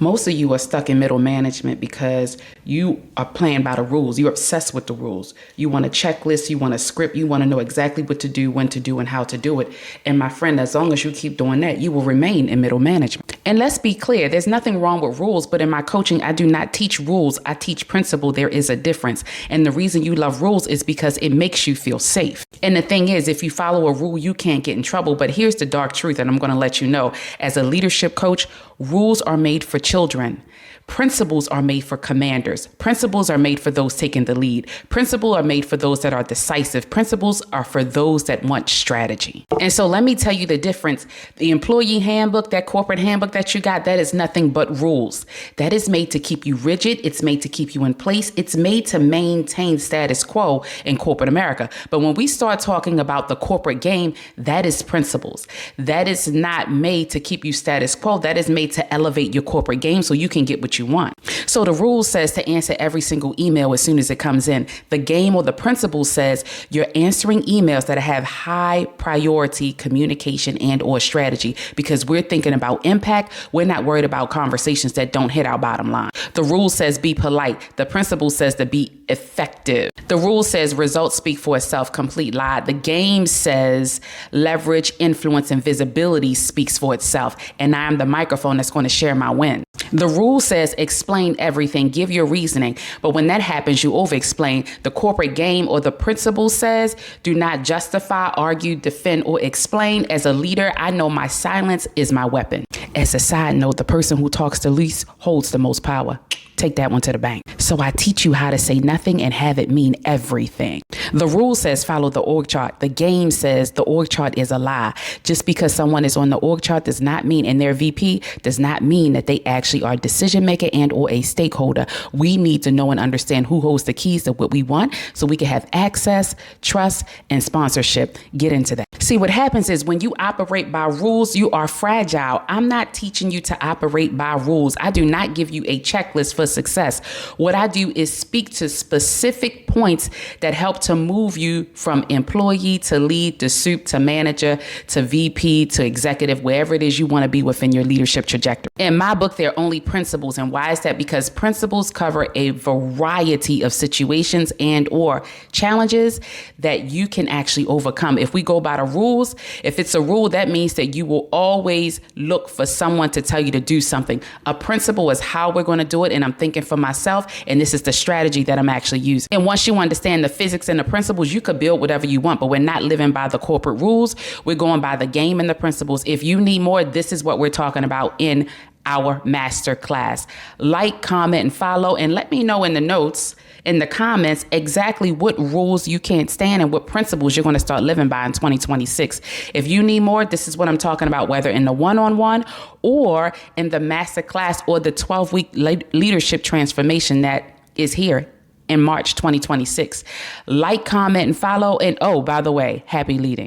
Most of you are stuck in middle management because you are playing by the rules. You're obsessed with the rules. You want a checklist, you want a script, you want to know exactly what to do, when to do, and how to do it. And my friend, as long as you keep doing that, you will remain in middle management. And let's be clear, there's nothing wrong with rules, but in my coaching, I do not teach rules. I teach principle. There is a difference. And the reason you love rules is because it makes you feel safe. And the thing is, if you follow a rule, you can't get in trouble. But here's the dark truth, and I'm going to let you know. As a leadership coach, rules are made for children. Principles are made for commanders. Principles are made for those taking the lead. Principles are made for those that are decisive. Principles are for those that want strategy. And so let me tell you the difference. The employee handbook, that corporate handbook that you got, that is nothing but rules. That is made to keep you rigid. It's made to keep you in place. It's made to maintain status quo in corporate America. But when we start talking about the corporate game, that is principles. That is not made to keep you status quo. That is made to elevate your corporate game so you can get what you want. So the rule says to answer every single email as soon as it comes in. The game or the principle says you're answering emails that have high priority communication and or strategy, because we're thinking about impact. We're not worried about conversations that don't hit our bottom line. The rule says be polite. The principle says to be effective. The rule says results speak for itself, complete lie. The game says leverage, influence, and visibility speaks for itself. And I am the microphone that's going to share my win. The rule says explain everything, give your reasoning. But when that happens, you over-explain. The corporate game or the principle says do not justify, argue, defend, or explain. As a leader, I know my silence is my weapon. As a side note, the person who talks the least holds the most power. Take that one to the bank. So I teach you how to say nothing and have it mean everything. The rule says follow the org chart. The game says the org chart is a lie. Just because someone is on the org chart does not mean, and their VP does not mean that they actually are a decision maker and or a stakeholder. We need to know and understand who holds the keys to what we want so we can have access, trust, and sponsorship. Get into that. See, what happens is when you operate by rules, you are fragile. I'm not teaching you to operate by rules. I do not give you a checklist for success. What I do is speak to specific points that help to move you from employee to lead to soup to manager to VP to executive, wherever it is you want to be within your leadership trajectory. In my book, there are only principles. And why is that? Because principles cover a variety of situations and or challenges that you can actually overcome. If we go by the rules, if it's a rule, that means that you will always look for someone to tell you to do something. A principle is how we're going to do it. And I'm thinking for myself, and this is the strategy that I'm actually using. And once you understand the physics and the principles, you could build whatever you want, but we're not living by the corporate rules. We're going by the game and the principles. If you need more, this is what we're talking about in our master class. Like, comment, and follow, and let me know in the notes, in the comments, exactly what rules you can't stand and what principles you're going to start living by in 2026. If you need more, this is what I'm talking about, whether in the one-on-one or in the master class or the 12-week leadership transformation that is here in March 2026. Like, comment, and follow. And oh, by the way, happy leading.